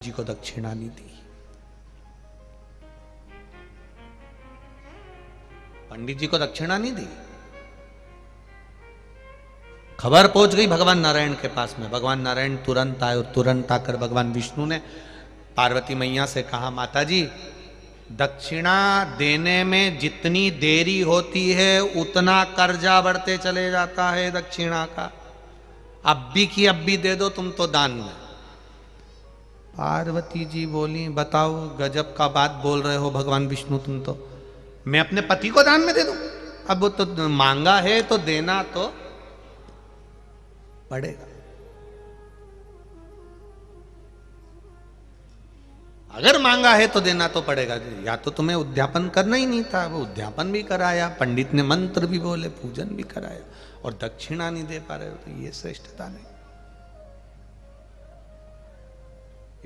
जी को दक्षिणा नहीं दी। पंडित जी को दक्षिणा नहीं दी। खबर पहुंच गई भगवान नारायण के पास में। भगवान नारायण तुरंत आए और तुरंत आकर भगवान विष्णु ने पार्वती मैया से कहा, माता जी दक्षिणा देने में जितनी देरी होती है उतना कर्जा बढ़ते चले जाता है दक्षिणा का। अब भी की अब भी दे दो तुम तो दान में। पार्वती जी बोली, बताओ गजब का बात बोल रहे हो भगवान विष्णु तुम तो। मैं अपने पति को दान में दे दूं? अब वो तो मांगा है तो देना तो पड़ेगा। अगर मांगा है तो देना तो पड़ेगा। या तो तुम्हें उद्यापन करना ही नहीं था, वो उद्यापन भी कराया, पंडित ने मंत्र भी बोले, पूजन भी कराया, और दक्षिणा नहीं दे पा रहे हो, तो ये श्रेष्ठता नहीं।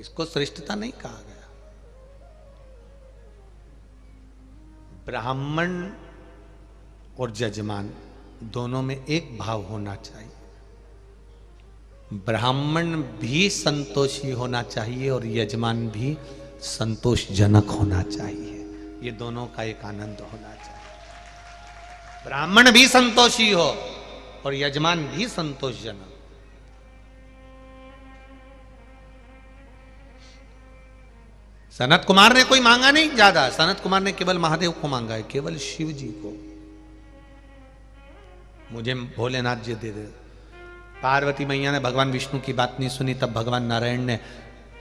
इसको श्रेष्ठता नहीं कहा गया। ब्राह्मण और यजमान दोनों में एक भाव होना चाहिए। ब्राह्मण भी संतोषी होना चाहिए और यजमान भी संतोषजनक होना चाहिए। ये दोनों का एक आनंद होना चाहिए। ब्राह्मण भी संतोषी हो और यजमान भी संतोषजनक। सनत कुमार ने कोई मांगा नहीं ज्यादा। सनत कुमार ने केवल महादेव को मांगा है, केवल शिव जी को। मुझे भोलेनाथ जी दे दे। पार्वती मैया ने भगवान विष्णु की बात नहीं सुनी। तब भगवान नारायण ने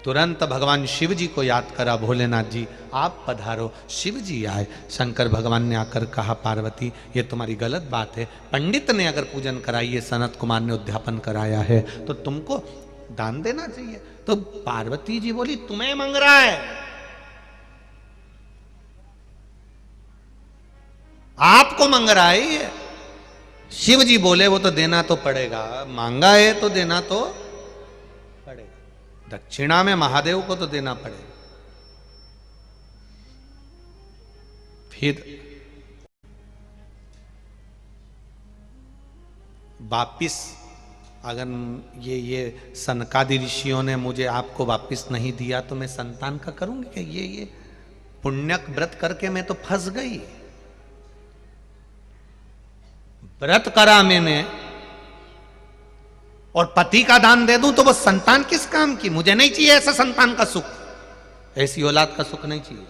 तुरंत भगवान शिव जी को याद करा, भोलेनाथ जी आप पधारो। शिव जी आए। शंकर भगवान ने आकर कहा, पार्वती ये तुम्हारी गलत बात है। पंडित ने अगर पूजन कराई है, सनत कुमार ने उद्यापन कराया है, तो तुमको दान देना चाहिए। तो पार्वती जी बोली, तुम्हें मांग रहा है, आपको मांग रहा है ये। शिव जी बोले वो तो देना तो पड़ेगा, मांगा है तो देना तो पड़ेगा। दक्षिणा में महादेव को तो देना पड़ेगा। फिर वापिस अगर ये सनकादि ऋषियों ने मुझे आपको वापिस नहीं दिया तो मैं संतान का करूंगी क्या? ये पुण्यक व्रत करके मैं तो फंस गई। व्रत करा मैंने और पति का दान दे दूं तो वो संतान किस काम की? मुझे नहीं चाहिए ऐसा संतान का सुख, ऐसी औलाद का सुख नहीं चाहिए।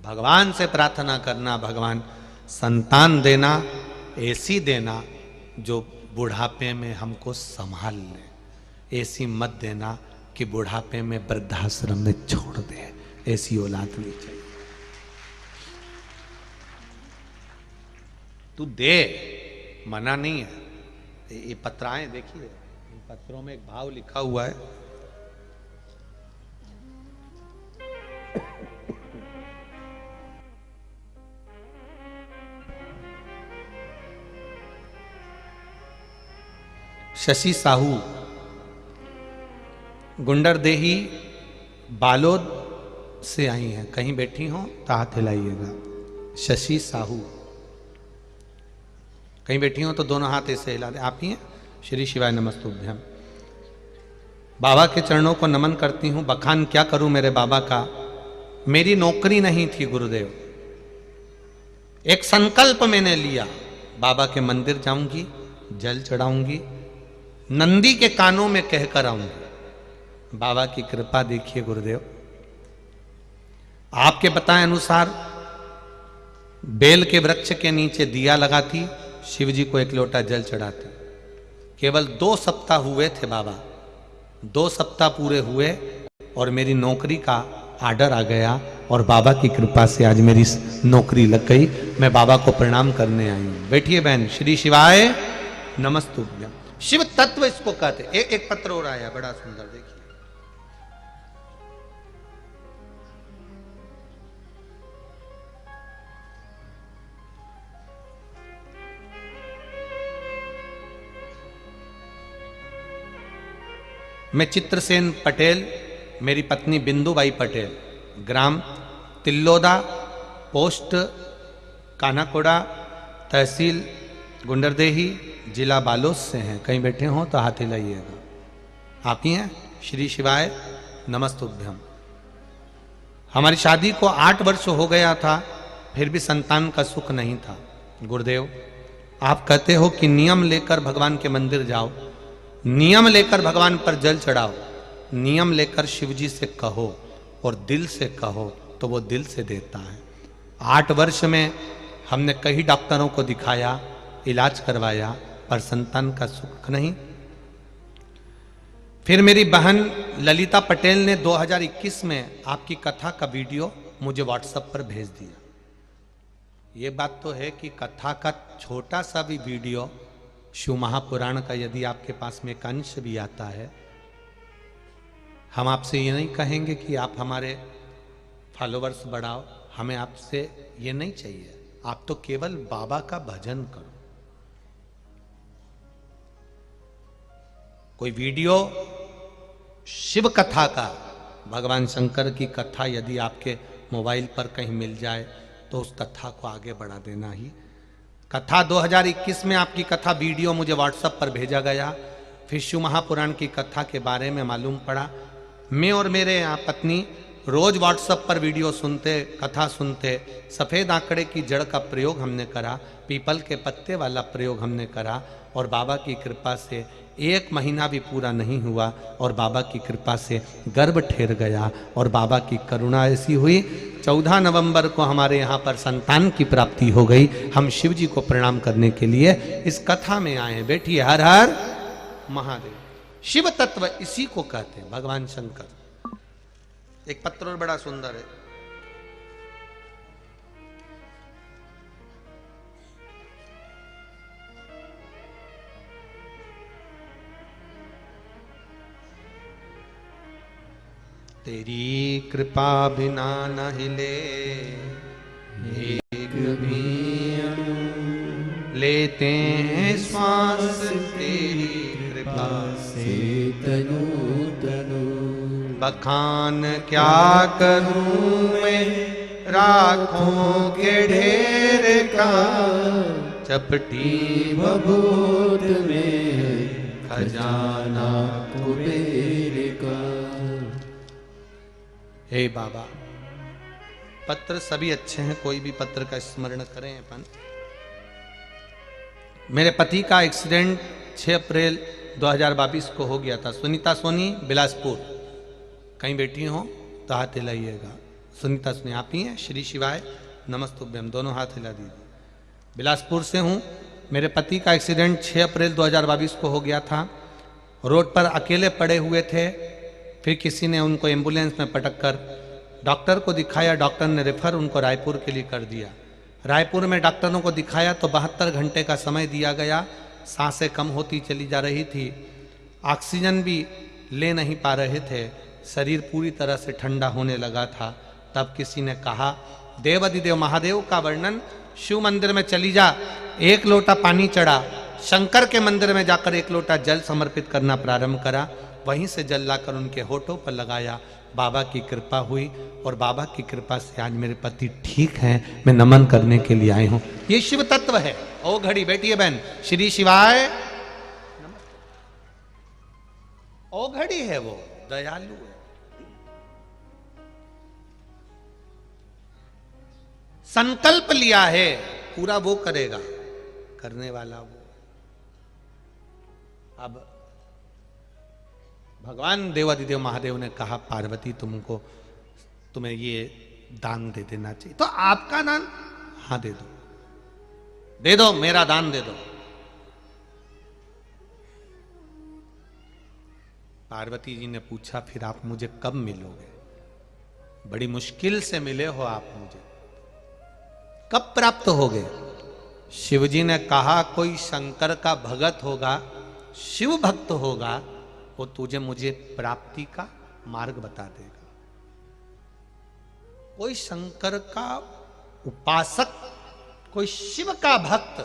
भगवान से प्रार्थना करना, भगवान संतान देना, ऐसी देना जो बुढ़ापे में हमको संभाल ले। ऐसी मत देना कि बुढ़ापे में वृद्धाश्रम में छोड़ दे। ऐसी औलाद नहीं चाहिए। तू दे, मना नहीं है। ये पत्राएं देखिए, इन पत्रों में एक भाव लिखा हुआ है। शशि साहू, गुंडरदेही, बालोद से आई हैं। कहीं बैठी हो तो हाथ हिलाइएगा। शशि साहू कहीं बैठी हो तो दोनों हाथ ऐसे हिला दे। आप ही हैं? श्री शिवाय नमस्तुभ्यम। बाबा के चरणों को नमन करती हूँ। बखान क्या करूं मेरे बाबा का। मेरी नौकरी नहीं थी गुरुदेव। एक संकल्प मैंने लिया, बाबा के मंदिर जाऊंगी, जल चढ़ाऊंगी, नंदी के कानों में कहकर आऊंगी। बाबा की कृपा देखिए गुरुदेव। आपके बताए अनुसार बेल के वृक्ष के नीचे दिया लगाती, शिव जी को एक लोटा जल चढ़ाती। केवल 2 सप्ताह हुए थे बाबा, 2 सप्ताह पूरे हुए और मेरी नौकरी का आर्डर आ गया और बाबा की कृपा से आज मेरी नौकरी लग गई। मैं बाबा को प्रणाम करने आई हूं। बैठिए बहन। श्री शिवाय नमस्तुभ्यम। शिव तत्व इसको कहते। एक पत्र और आया बड़ा सुंदर, देखिए। मैं चित्रसेन पटेल, मेरी पत्नी बिंदुबाई पटेल, ग्राम तिल्लोदा, पोस्ट कानाकोड़ा, तहसील गुंडरदेही, जिला बालोद से हैं। कहीं बैठे हो तो हाथ हिलाइएगा। आप ही हैं? श्री शिवाय नमस्तुभ्यम। हमारी शादी को 8 वर्ष हो गया था, फिर भी संतान का सुख नहीं था। गुरुदेव, आप कहते हो कि नियम लेकर भगवान के मंदिर जाओ, नियम लेकर भगवान पर जल चढ़ाओ, नियम लेकर शिव जी से कहो और दिल से कहो तो वो दिल से देता है। 8 वर्ष में हमने कई डॉक्टरों को दिखाया, इलाज करवाया, पर संतान का सुख नहीं। फिर मेरी बहन ललिता पटेल ने 2021 में आपकी कथा का वीडियो मुझे व्हाट्सएप पर भेज दिया। ये बात तो है कि कथा का छोटा सा भी वीडियो शिव महापुराण का यदि आपके पास में एक अंश भी आता है, हम आपसे ये नहीं कहेंगे कि आप हमारे फॉलोवर्स बढ़ाओ, हमें आपसे ये नहीं चाहिए। आप तो केवल बाबा का भजन करो। कोई वीडियो शिव कथा का, भगवान शंकर की कथा यदि आपके मोबाइल पर कहीं मिल जाए तो उस कथा को आगे बढ़ा देना ही। कथा 2021 में आपकी कथा वीडियो मुझे व्हाट्सएप पर भेजा गया। फिर शिव महापुराण की कथा के बारे में मालूम पड़ा। मैं और मेरे यहाँ पत्नी रोज व्हाट्सएप पर वीडियो सुनते, कथा सुनते। सफ़ेद आंकड़े की जड़ का प्रयोग हमने करा, पीपल के पत्ते वाला प्रयोग हमने करा, और बाबा की कृपा से 1 महीना भी पूरा नहीं हुआ और बाबा की कृपा से गर्भ ठहर गया। और बाबा की करुणा ऐसी हुई, 14 नवंबर को हमारे यहाँ पर संतान की प्राप्ति हो गई। हम शिव जी को प्रणाम करने के लिए इस कथा में आए हैं। बैठिए। हर हर महादेव। शिव तत्व इसी को कहते हैं, भगवान शंकर। एक पत्र और बड़ा सुंदर है। तेरी कृपा बिना न हिले एक भी अणु, लेते हैं श्वास तेरी कृपा से तनु तनु। बखान क्या करूं मैं राखों के ढेर का, चपटी भभूत में खजाना कुबेर का। हे बाबा, पत्र सभी अच्छे हैं, कोई भी पत्र का स्मरण करें अपन। मेरे पति का एक्सीडेंट 6 अप्रैल 2022 को हो गया था। सुनीता सोनी, बिलासपुर। कहीं बैठी हो तो हाथ हिलाइएगा। सुनीता सोनी आप ही हैं? श्री शिवाय नमस्तुभ्यम। दोनों हाथ हिला दीजिए। बिलासपुर से हूँ। मेरे पति का एक्सीडेंट 6 अप्रैल 2022 को हो गया था। रोड पर अकेले पड़े हुए थे। फिर किसी ने उनको एम्बुलेंस में पटक कर डॉक्टर को दिखाया। डॉक्टर ने रेफर उनको रायपुर के लिए कर दिया। रायपुर में डॉक्टरों को दिखाया तो 72 घंटे का समय दिया गया। सांसें कम होती चली जा रही थी, ऑक्सीजन भी ले नहीं पा रहे थे, शरीर पूरी तरह से ठंडा होने लगा था। तब किसी ने कहा, देवाधिदेव महादेव का वर्णन, शिव मंदिर में चली जा। 1 लोटा पानी चढ़ा, शंकर के मंदिर में जाकर 1 लोटा जल समर्पित करना प्रारंभ करा। वहीं से जल लाकर उनके होठों पर लगाया। बाबा की कृपा हुई और बाबा की कृपा से आज मेरे पति ठीक हैं। मैं नमन करने के लिए आई हूं। ये शिव तत्व है। ओ घड़ी बैठिए बहन। श्री शिवाय। ओ घड़ी है, वो दयालु है। संकल्प लिया है, पूरा वो करेगा, करने वाला वो। अब भगवान देवाधिदेव महादेव ने कहा, पार्वती तुम्हें ये दान दे देना चाहिए। तो आपका दान? हाँ दे दो, मेरा दान दे दो। पार्वती जी ने पूछा, फिर आप मुझे कब मिलोगे? बड़ी मुश्किल से मिले हो आप मुझे, कब प्राप्त होगे? शिवजी ने कहा, कोई शंकर का भगत होगा, शिव भक्त होगा, वो तुझे मुझे प्राप्ति का मार्ग बता देगा। कोई शंकर का उपासक, कोई शिव का भक्त,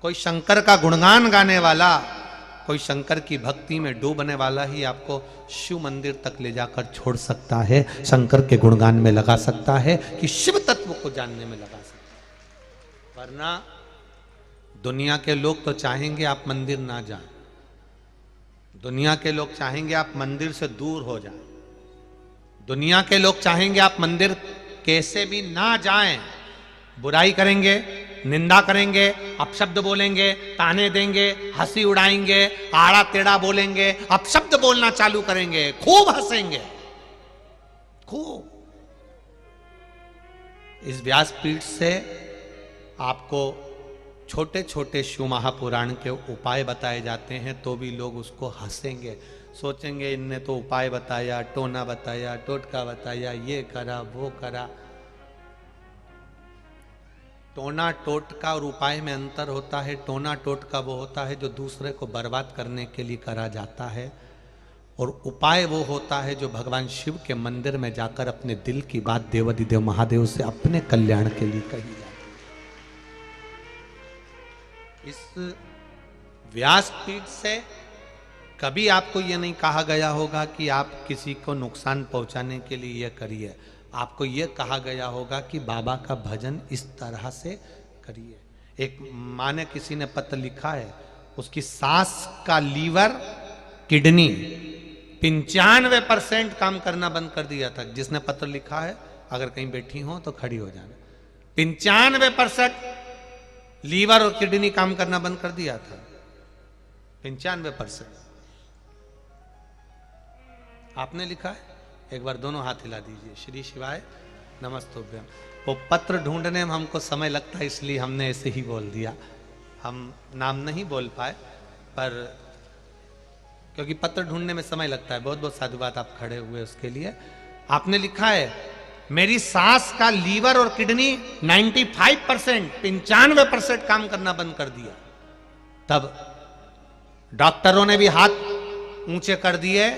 कोई शंकर का गुणगान गाने वाला, कोई शंकर की भक्ति में डूबने वाला ही आपको शिव मंदिर तक ले जाकर छोड़ सकता है, शंकर के गुणगान में लगा सकता है, कि शिव तत्व को जानने में लगा सकता है। वरना दुनिया के लोग तो चाहेंगे आप मंदिर ना जाएं। दुनिया के लोग चाहेंगे आप मंदिर से दूर हो जाएं। दुनिया के लोग चाहेंगे आप मंदिर कैसे भी ना जाएं। बुराई करेंगे, निंदा करेंगे, अपशब्द बोलेंगे, ताने देंगे, हंसी उड़ाएंगे, आड़ा टेढ़ा बोलेंगे, अपशब्द बोलना चालू करेंगे, खूब हंसेंगे, खूब। इस व्यासपीठ से आपको छोटे छोटे शिव महापुराण के उपाय बताए जाते हैं, तो भी लोग उसको हंसेंगे, सोचेंगे इनने तो उपाय बताया, टोना बताया, टोटका बताया, ये करा वो करा। टोना टोटका और उपाय में अंतर होता है। टोना टोटका वो होता है जो दूसरे को बर्बाद करने के लिए करा जाता है, और उपाय वो होता है जो भगवान शिव के मंदिर में जाकर अपने दिल की बात देवाधिदेव महादेव से अपने कल्याण के लिए कही जाती है। इस व्यासपीठ से कभी आपको यह नहीं कहा गया होगा कि आप किसी को नुकसान पहुंचाने के लिए यह करिए। आपको यह कहा गया होगा कि बाबा का भजन इस तरह से करिए। एक माँ ने, किसी ने पत्र लिखा है, उसकी सास का लीवर किडनी 95% काम करना बंद कर दिया था। जिसने पत्र लिखा है, अगर कहीं बैठी हो तो खड़ी हो जाना। 95% लीवर और किडनी काम करना बंद कर दिया था। 95%। आपने लिखा है? एक बार दोनों हाथ हिला दीजिए। श्री शिवाय नमस्तुभ्यम। वो पत्र ढूंढने में हमको समय लगता है, इसलिए हमने ऐसे ही बोल दिया। हम नाम नहीं बोल पाए, पर क्योंकि पत्र ढूंढने में समय लगता है। बहुत बहुत साधुवाद आप खड़े हुए उसके लिए। आपने लिखा है, मेरी सास का लीवर और किडनी 95% काम करना बंद कर दिया। तब डॉक्टरों ने भी हाथ ऊंचे कर दिए।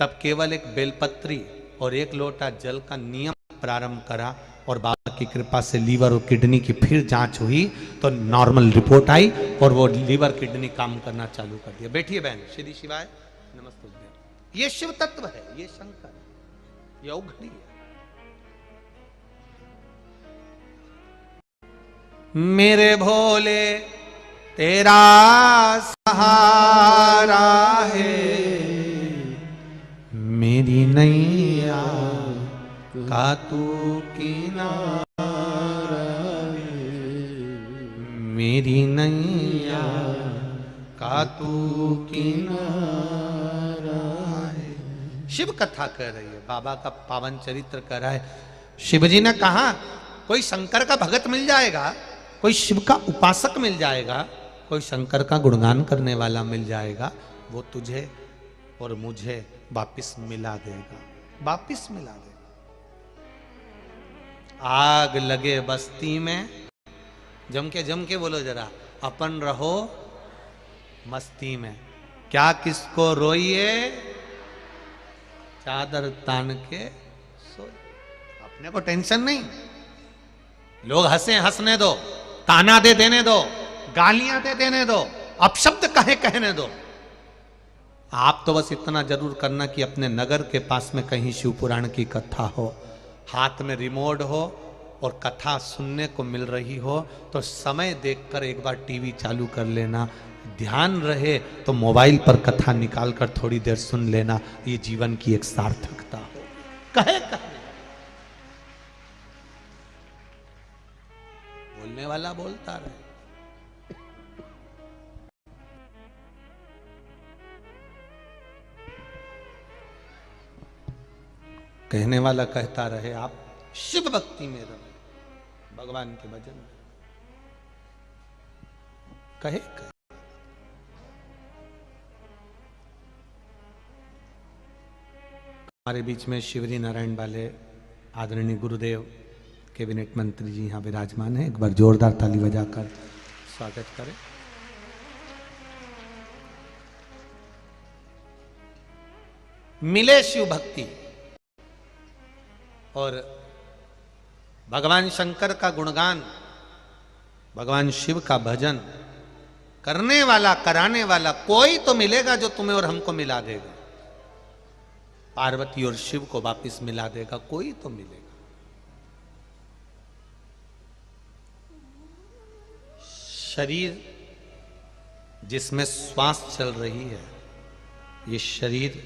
तब केवल एक बेलपत्री और एक लोटा जल का नियम प्रारंभ करा, और बाबा की कृपा से लीवर और किडनी की फिर जांच हुई तो नॉर्मल रिपोर्ट आई, और वो लीवर किडनी काम करना चालू कर दिया। बैठिए बहन। श्री शिवाय नमस्ते। ये शिव तत्व है, ये शंकर, ये औघड़ी है। मेरे भोले तेरा सहारा है, मेरी नैया का तू किनारा है, मेरी नैया का तू किनारा है। शिव कथा कर रही है, बाबा का पावन चरित्र कर रहा है। शिवजी ने कहा, कोई शंकर का भगत मिल जाएगा, कोई शिव का उपासक मिल जाएगा, कोई शंकर का गुणगान करने वाला मिल जाएगा, वो तुझे और मुझे वापिस मिला देगा, वापिस मिला देगा। आग लगे बस्ती में, जम के बोलो जरा, अपन रहो मस्ती में। क्या किसको रोइए, चादर तान के सोए। अपने को टेंशन नहीं, लोग हंसे हंसने दो, ताना दे देने दो, गालियां दे देने दो, अपशब्द कहे कहने दो। आप तो बस इतना जरूर करना कि अपने नगर के पास में कहीं शिव पुराण की कथा हो, हाथ में रिमोट हो और कथा सुनने को मिल रही हो, तो समय देखकर एक बार टीवी चालू कर लेना। ध्यान रहे तो मोबाइल पर कथा निकालकर थोड़ी देर सुन लेना। ये जीवन की एक सार्थकता हो। कहे बोलने वाला बोलता रहे। कहने वाला कहता रहे। आप शिव भक्ति में रहे, भगवान के भजन में कहे। हमारे बीच में शिवरी नारायण वाले आदरणीय गुरुदेव कैबिनेट मंत्री जी यहाँ विराजमान है। एक बार जोरदार ताली बजाकर स्वागत करें। मिले शिव भक्ति और भगवान शंकर का गुणगान, भगवान शिव का भजन करने वाला, कराने वाला कोई तो मिलेगा जो तुम्हें और हमको मिला देगा। पार्वती और शिव को वापिस मिला देगा, कोई तो मिलेगा। शरीर जिसमें श्वास चल रही है, ये शरीर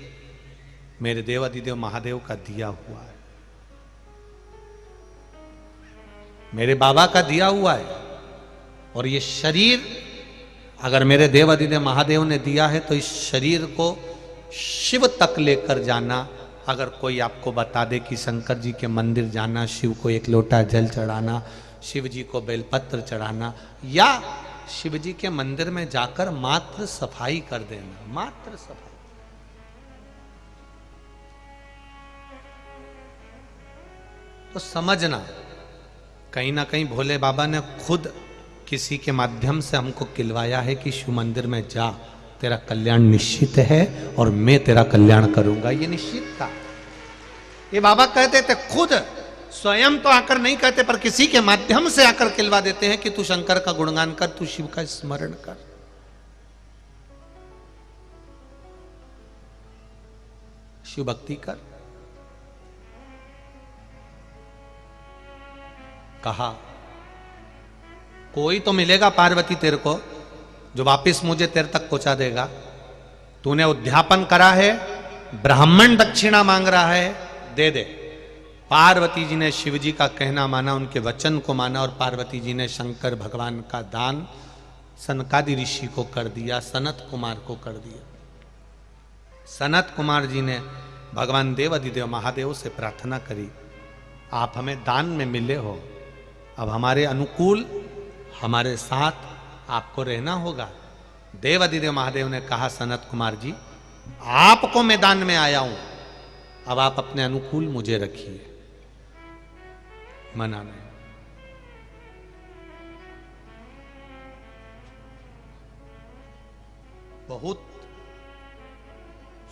मेरे देव अधिदेव महादेव का दिया हुआ है, मेरे बाबा का दिया हुआ है। और ये शरीर अगर मेरे देव अधिदेव महादेव ने दिया है तो इस शरीर को शिव तक लेकर जाना। अगर कोई आपको बता दे कि शंकर जी के मंदिर जाना, शिव को एक लोटा जल चढ़ाना, शिव जी को बेलपत्र चढ़ाना, या शिव जी के मंदिर में जाकर मात्र सफाई कर देना, मात्र सफाई, तो समझना कहीं ना कहीं भोले बाबा ने खुद किसी के माध्यम से हमको खिलवाया है कि शिव मंदिर में जा, तेरा कल्याण निश्चित है और मैं तेरा कल्याण करूंगा। ये निश्चित था, ये बाबा कहते थे खुद, स्वयं तो आकर नहीं कहते पर किसी के माध्यम से आकर खिलवा देते हैं कि तू शंकर का गुणगान कर, तू शिव का स्मरण कर। शिव भक्ति कर। कहा कोई तो मिलेगा पार्वती तेरे को जो वापिस मुझे तेरे तक पहुंचा देगा। तूने उद्यापन करा है, ब्राह्मण दक्षिणा मांग रहा है, दे दे। पार्वती जी ने शिव जी का कहना माना, उनके वचन को माना, और पार्वती जी ने शंकर भगवान का दान सनकादि ऋषि को कर दिया, सनत कुमार को कर दिया। सनत कुमार जी ने भगवान देव अधिदेव महादेव से प्रार्थना करी, आप हमें दान में मिले हो, अब हमारे अनुकूल हमारे साथ आपको रहना होगा। देव अधिदेव महादेव ने कहा, सनत कुमार जी आपको मैं दान में आया हूं, अब आप अपने अनुकूल मुझे रखिए। मना नहीं। बहुत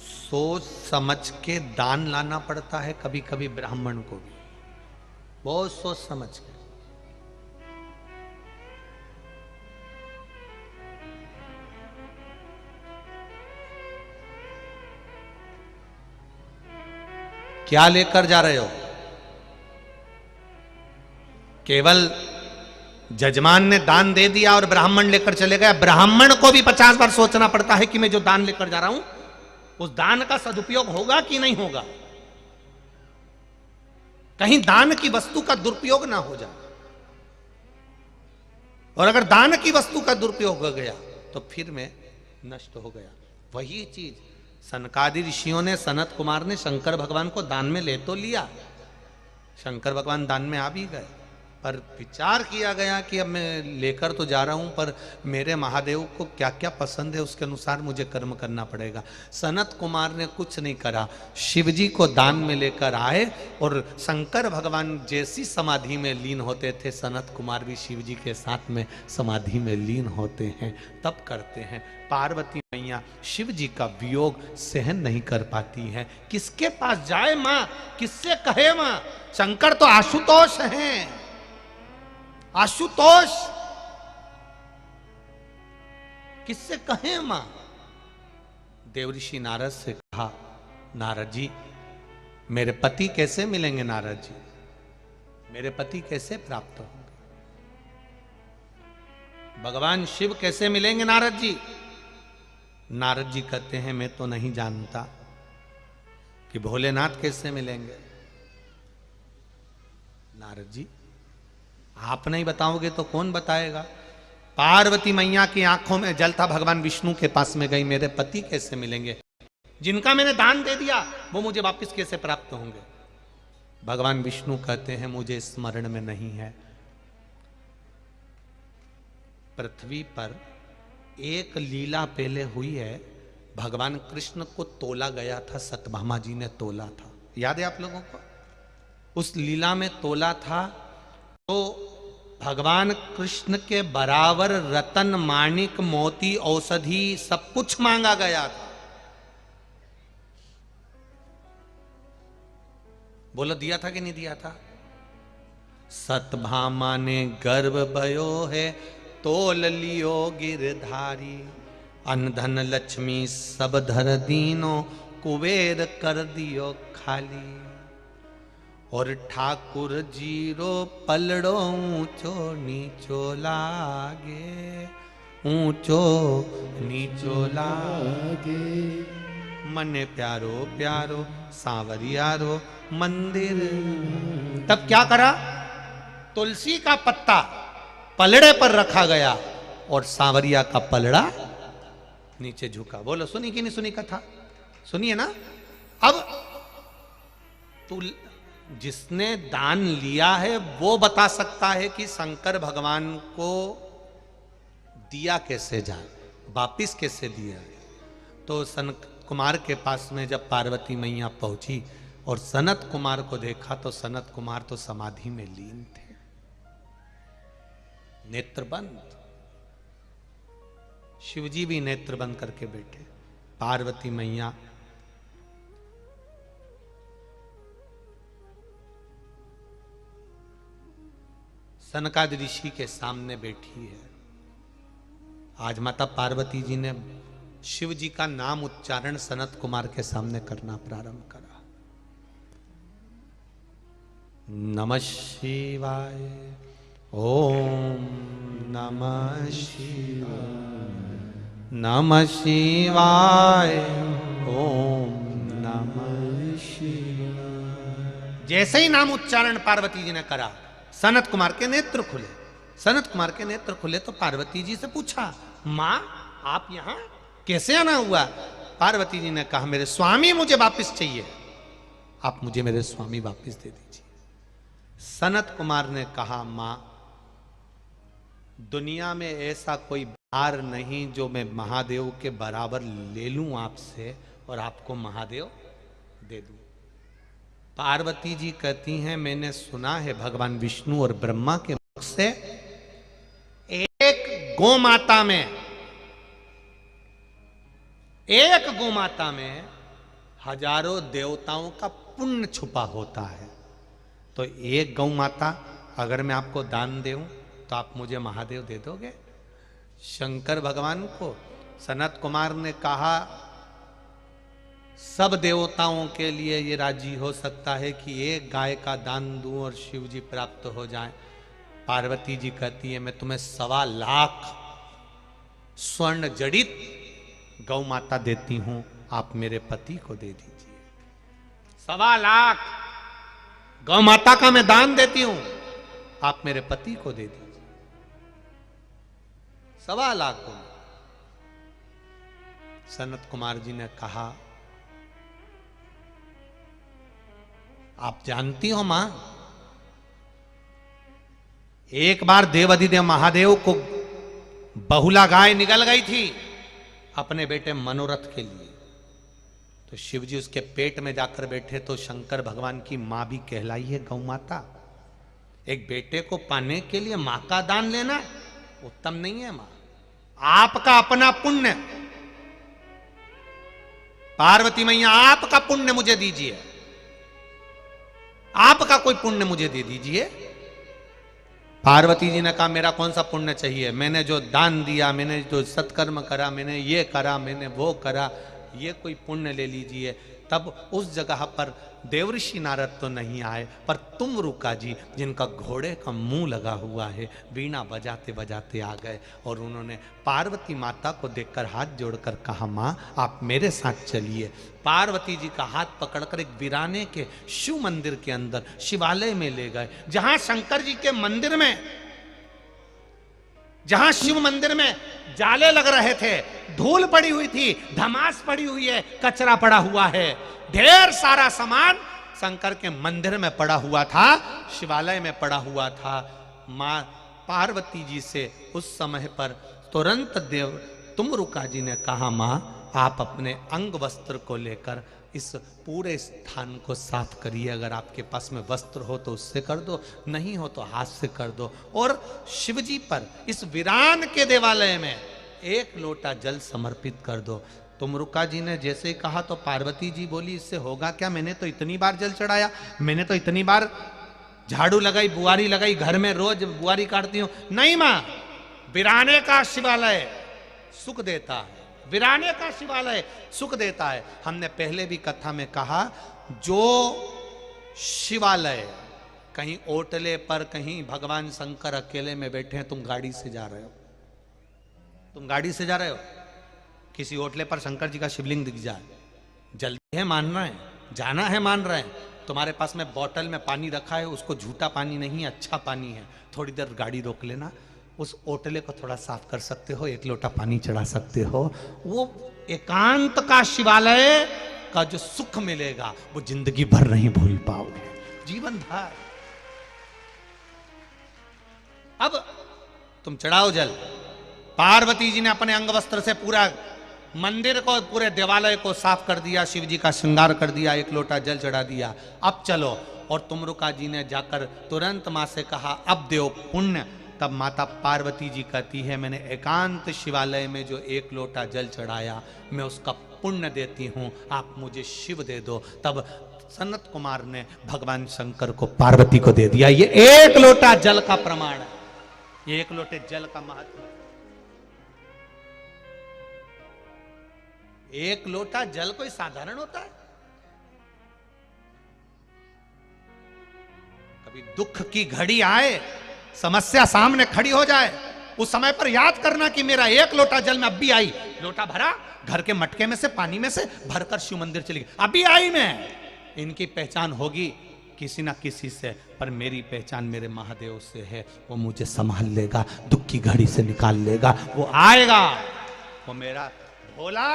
सोच समझ के दान लाना पड़ता है कभी कभी ब्राह्मण को भी, बहुत सोच समझ के। क्या लेकर जा रहे हो? केवल जजमान ने दान दे दिया और ब्राह्मण लेकर चले गया। ब्राह्मण को भी 50 बार सोचना पड़ता है कि मैं जो दान लेकर जा रहा हूं उस दान का सदुपयोग होगा कि नहीं होगा, कहीं दान की वस्तु का दुरुपयोग ना हो जाए। और अगर दान की वस्तु का दुरुपयोग हो गया तो फिर मैं नष्ट हो गया। वही चीज सनकादि ऋषियों ने, सनत कुमार ने शंकर भगवान को दान में ले तो लिया, शंकर भगवान दान में आ भी गए, पर विचार किया गया कि अब मैं लेकर तो जा रहा हूं पर मेरे महादेव को क्या क्या पसंद है उसके अनुसार मुझे कर्म करना पड़ेगा। सनत कुमार ने कुछ नहीं करा, शिव जी को दान में लेकर आए और शंकर भगवान जैसी समाधि में लीन होते थे, सनत कुमार भी शिव जी के साथ में समाधि में लीन होते हैं, तब करते हैं। पार्वती मैया शिव जी का वियोग सहन नहीं कर पाती हैं। किसके पास जाए मां, किससे कहे मां? शंकर तो आशुतोष हैं, आशुतोष, किससे कहें मां? देवऋषि नारद से कहा, नारद जी मेरे पति कैसे मिलेंगे? नारद जी मेरे पति कैसे प्राप्त होंगे? भगवान शिव कैसे मिलेंगे नारद जी? नारद जी कहते हैं मैं तो नहीं जानता कि भोलेनाथ कैसे मिलेंगे। नारद जी आप नहीं बताओगे तो कौन बताएगा? पार्वती मैया की आंखों में जल था, भगवान विष्णु के पास में गई, मेरे पति कैसे मिलेंगे? जिनका मैंने दान दे दिया वो मुझे वापस कैसे प्राप्त होंगे? भगवान विष्णु कहते हैं मुझे स्मरण में नहीं है। पृथ्वी पर एक लीला पहले हुई है, भगवान कृष्ण को तोला गया था, सत्यभामा जी ने तोला था, याद है आप लोगों को? उस लीला में तोला था तो भगवान कृष्ण के बराबर रतन, माणिक, मोती, औषधि सब कुछ मांगा गया था। बोलो दिया था कि नहीं दिया था? सत्यभामा ने गर्भ भयो है, तोल लियो गिरधारी, अन्न धन लक्ष्मी सब धर दीनो, कुबेर कर दियो खाली। और ठाकुर जीरो पलड़ो ऊंचो नीचो लागे, ऊंचो नीचो लागे। मने प्यारो प्यारो सांवरिया रो मंदिर। तब क्या करा, तुलसी का पत्ता पलड़े पर रखा गया और सांवरिया का पलड़ा नीचे झुका। बोलो सुनी कि नहीं सुनी कथा? सुनिए ना। अब जिसने दान लिया है वो बता सकता है कि शंकर भगवान को दिया कैसे जाए, वापिस कैसे दिया। तो सनत कुमार के पास में जब पार्वती मैया पहुंची और सनत कुमार को देखा तो सनत कुमार तो समाधि में लीन थे, नेत्र बंद। शिवजी भी नेत्र बंद करके बैठे। पार्वती मैया सनकादि ऋषि के सामने बैठी है। आज माता पार्वती जी ने शिव जी का नाम उच्चारण सनत कुमार के सामने करना प्रारंभ करा। नमः शिवाय, ओम नमः शिवाय, नमः शिवाय, ओम नमः शिवाय। जैसे ही नाम उच्चारण पार्वती जी ने करा, सनत कुमार के नेत्र खुले। सनत कुमार के नेत्र खुले तो पार्वती जी से पूछा, मां आप यहां कैसे आना हुआ? पार्वती जी ने कहा, मेरे स्वामी मुझे वापस चाहिए, आप मुझे मेरे स्वामी वापस दे दीजिए। सनत कुमार ने कहा, मां दुनिया में ऐसा कोई भार नहीं जो मैं महादेव के बराबर ले लूं आपसे और आपको महादेव दे दूं। पार्वती जी कहती हैं, मैंने सुना है भगवान विष्णु और ब्रह्मा के मुख से एक गोमाता में हजारों देवताओं का पुण्य छुपा होता है। तो एक गौ माता अगर मैं आपको दान दूं तो आप मुझे महादेव दे दोगे? शंकर भगवान को सनत कुमार ने कहा, सब देवताओं के लिए ये राजी हो सकता है कि एक गाय का दान दूं और शिव जी प्राप्त हो जाएं। पार्वती जी कहती है, मैं तुम्हें 1.25 लाख स्वर्ण जड़ित गौ माता देती हूं, आप मेरे पति को दे दीजिए। 1.25 लाख गौ माता का मैं दान देती हूं, आप मेरे पति को दे दीजिए। 1.25 लाख को। सनत कुमार जी ने कहा, आप जानती हो मां, एक बार देवाधिदेव महादेव को बहुला गाय निकल गई थी अपने बेटे मनोरथ के लिए। तो शिव जी उसके पेट में जाकर बैठे तो शंकर भगवान की मां भी कहलाई है गौ माता। एक बेटे को पाने के लिए मां का दान लेना उत्तम नहीं है। मां आपका अपना पुण्य, पार्वती मैया आपका पुण्य मुझे दीजिए, आपका कोई पुण्य मुझे दे दीजिए। पार्वती जी ने कहा, मेरा कौन सा पुण्य चाहिए? मैंने जो दान दिया, मैंने जो सत्कर्म करा, मैंने ये करा, मैंने वो करा, ये कोई पुण्य ले लीजिए। तब उस जगह पर देवऋषि नारद तो नहीं आए, पर तुमरुका जी जिनका घोड़े का मुंह लगा हुआ है, वीणा बजाते बजाते आ गए और उन्होंने पार्वती माता को देखकर हाथ जोड़कर कहा, मां आप मेरे साथ चलिए। पार्वती जी का हाथ पकड़कर एक वीराने के शिव मंदिर के अंदर शिवालय में ले गए, जहां शंकर जी के मंदिर में, जहां शिव मंदिर में जाले लग रहे थे, धूल पड़ी हुई थी, धमास पड़ी हुई है, कचरा पड़ा हुआ है, ढेर सारा सामान शंकर के मंदिर में पड़ा हुआ था, शिवालय में पड़ा हुआ था। मां पार्वती जी से उस समय पर तुरंत देव तुमरुका जी ने कहा, मां आप अपने अंग वस्त्र को लेकर इस पूरे स्थान को साफ करिए। अगर आपके पास में वस्त्र हो तो उससे कर दो, नहीं हो तो हाथ से कर दो। और शिवजी पर इस वीरान के देवालय में 1 लोटा जल समर्पित कर दो। तुमरुका जी ने जैसे ही कहा तो पार्वती जी बोली, इससे होगा क्या? मैंने तो इतनी बार जल चढ़ाया, मैंने तो इतनी बार झाड़ू लगाई, बुआरी लगाई, घर में रोज बुआरी काटती हूं। नहीं मां, वीराने का शिवालय सुख देता है, वीराने का शिवालय सुख देता है। हमने पहले भी कथा में कहा, जो शिवालय कहीं ओटले पर, कहीं भगवान शंकर अकेले में बैठे हैं, तुम गाड़ी से जा रहे हो, तुम गाड़ी से जा रहे हो, किसी ओटले पर शंकर जी का शिवलिंग दिख जाए, जल्दी है मान रहे हैं, जाना है मान रहे हैं, तुम्हारे पास में बोतल में पानी रखा है, उसको झूठा पानी नहीं अच्छा पानी है, थोड़ी देर गाड़ी रोक लेना, उस ओटले को थोड़ा साफ कर सकते हो, एक लोटा पानी चढ़ा सकते हो। वो एकांत का शिवालय का जो सुख मिलेगा वो जिंदगी भर नहीं भूल पाओगे, जीवन भर। अब तुम चढ़ाओ जल। पार्वती जी ने अपने अंग वस्त्र से पूरा मंदिर को, पूरे देवालय को साफ कर दिया, शिव जी का श्रृंगार कर दिया, एक लोटा जल चढ़ा दिया। अब चलो। और तुमरुका जी ने जाकर तुरंत मां से कहा अब दो पुण्य। तब माता पार्वती जी कहती है मैंने एकांत शिवालय में जो एक लोटा जल चढ़ाया मैं उसका पुण्य देती हूं, आप मुझे शिव दे दो। तब सनत कुमार ने भगवान शंकर को पार्वती को दे दिया। ये एक लोटा जल का प्रमाण है, ये एक लोटे जल का महत्व है। एक लोटा जल कोई साधारण होता है? कभी दुख की घड़ी आए, समस्या सामने खड़ी हो जाए, उस समय पर याद करना कि मेरा एक लोटा जल में अब भी आई, लोटा भरा, घर के मटके में से पानी में से भरकर शिव मंदिर चली गई, अभी आई मैं। इनकी पहचान होगी किसी ना किसी से, पर मेरी पहचान मेरे महादेव से है, वो मुझे संभाल लेगा, दुख की घड़ी से निकाल लेगा, वो आएगा, वो मेरा भोला,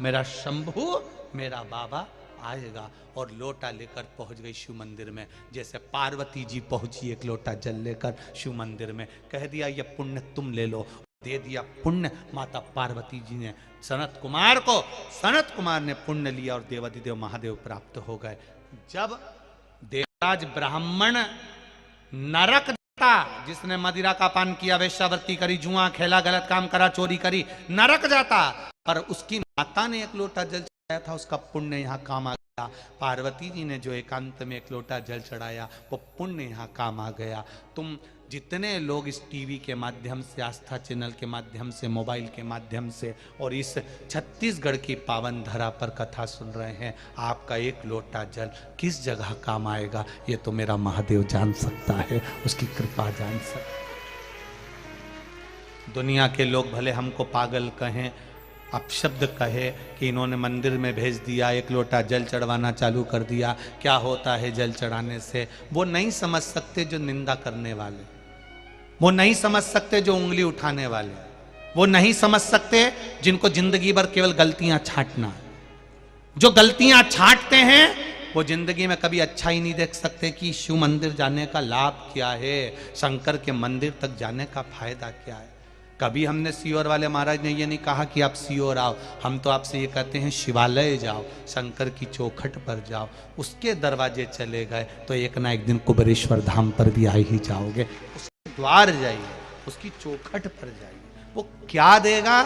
मेरा शंभू, मेरा बाबा आएगा। और लोटा लेकर पहुंच गई शिव मंदिर में, जैसे पार्वती जी पहुंची एक लोटा जल लेकर शिव मंदिर में, कह दिया ये पुण्य तुम ले लो, दे दिया पुण्य माता पार्वती जी ने सनत कुमार को। सनत कुमार ने पुण्य लिया और देवाधिदेव महादेव प्राप्त हो गए। जब देवराज ब्राह्मण नरक जाता, जिसने मदिरा का पान किया, वेश्यावृत्ति करी, जुआ खेला, गलत काम करा, चोरी करी, नरक जाता, पर उसकी माता ने एक लोटा जल चढ़ाया था, उसका पुण्य यहाँ काम आ गया। पार्वती जी ने जो एकांत में एक लोटा जल चढ़ाया वो पुण्य यहाँ काम आ गया। तुम जितने लोग इस टीवी के माध्यम से, आस्था चैनल के माध्यम से, मोबाइल के माध्यम से और इस छत्तीसगढ़ की पावन धरा पर कथा सुन रहे हैं, आपका एक लोटा जल किस जगह काम आएगा ये तो मेरा महादेव जान सकता है, उसकी कृपा जान सकता है। दुनिया के लोग भले हमको पागल कहें, अपशब्द कहे कि इन्होंने मंदिर में भेज दिया, एक लोटा जल चढ़वाना चालू कर दिया, क्या होता है जल चढ़ाने से, वो नहीं समझ सकते जो निंदा करने वाले, वो नहीं समझ सकते जो उंगली उठाने वाले, वो नहीं समझ सकते जिनको जिंदगी भर केवल गलतियां छांटना। जो गलतियां छांटते हैं वो जिंदगी में कभी अच्छा ही नहीं देख सकते कि शिव मंदिर जाने का लाभ क्या है, शंकर के मंदिर तक जाने का फायदा क्या है। कभी हमने सीओर वाले महाराज ने ये नहीं कहा कि आप सीओर आओ, हम तो आपसे ये कहते हैं शिवालय जाओ, शंकर की चौखट पर जाओ, उसके दरवाजे चले गए तो एक ना एक दिन कुबेरेश्वर धाम पर भी आ ही जाओगे। उसके द्वार जाइए, उसकी चौखट पर जाइए, वो क्या देगा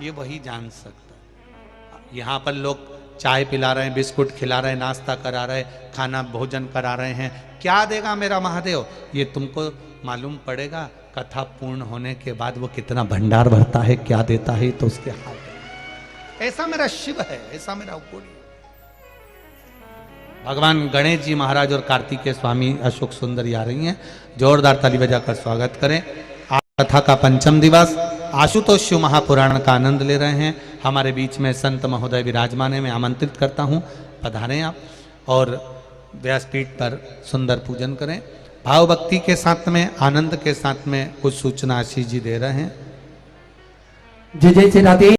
ये वही जान सकता है। यहाँ पर लोग चाय पिला रहे हैं, बिस्कुट खिला रहे हैं, नाश्ता करा रहे हैं, खाना भोजन करा रहे हैं, क्या देगा मेरा महादेव ये तुमको मालूम पड़ेगा कथा पूर्ण होने के बाद। वो कितना भंडार भरता है, क्या देता है तो उसके हाथ। ऐसा मेरा शिव है, ऐसा मेरा उपकोड़ी। भगवान गणेश जी महाराज और कार्तिकेय स्वामी अशोक सुंदरी आ रही हैं, जोरदार ताली बजाकर स्वागत करें। आज कथा का पंचम दिवस, आशुतोष शिव महापुराण का आनंद ले रहे हैं। हमारे बीच में संत महोदय विराजमान है, मैं आमंत्रित करता हूँ, पधारें आप और व्यासपीठ पर सुंदर पूजन करें। भाव भक्ति के साथ में, आनंद के साथ में कुछ सूचना आशीष जी दे रहे हैं। जय जय श्री राधे।